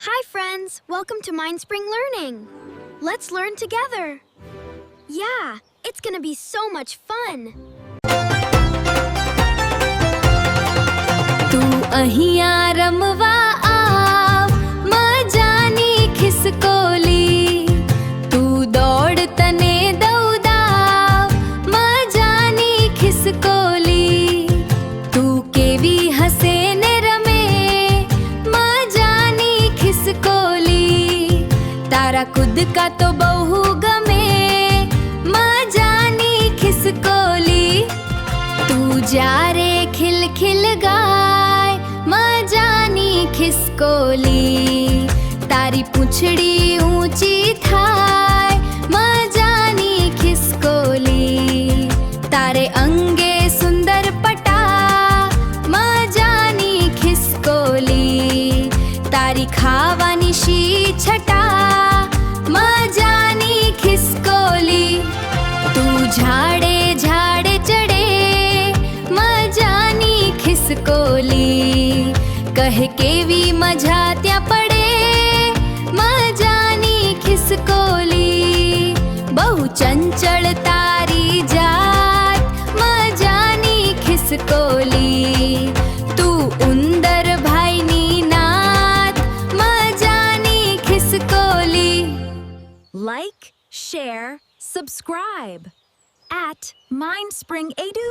Hi friends, welcome to Mindspring Learning. Let's learn together. Yeah, it's gonna be so much fun. તું અહીંયા રમવા આવ મજાની ખિસકોલી તું દોડ તને દઉડાવ મજાની ખિસકોલી તું કેવી હસે ને રમે મજાની ખિસકોલી તારા કૂદકા તો બહુ ગમે મજાની ખિસકોલી તું જ્યારે ખિલખિલ ગાય મજાની ખિસકોલી તારી પૂંછડી ઊંચી થાય મજાની ખિસકોલી તારે અંગે સુંદર પટા મજાની ખિસકોલી તારી ખાવાની શી છટા મજાની ખિસકોલી તું ઝાડે ઝાડે ચડે મજાની ખિસકોલી કહે કેવી મજા ત્યાં પડે મજાની ખિસકોલી બહુ ચંચળ તારી જાત મજાની ખિસકોલી તું ઉંદર ભાઈની નાત મજાની ખિસકોલી. Like, share, subscribe at Mindspring Edu.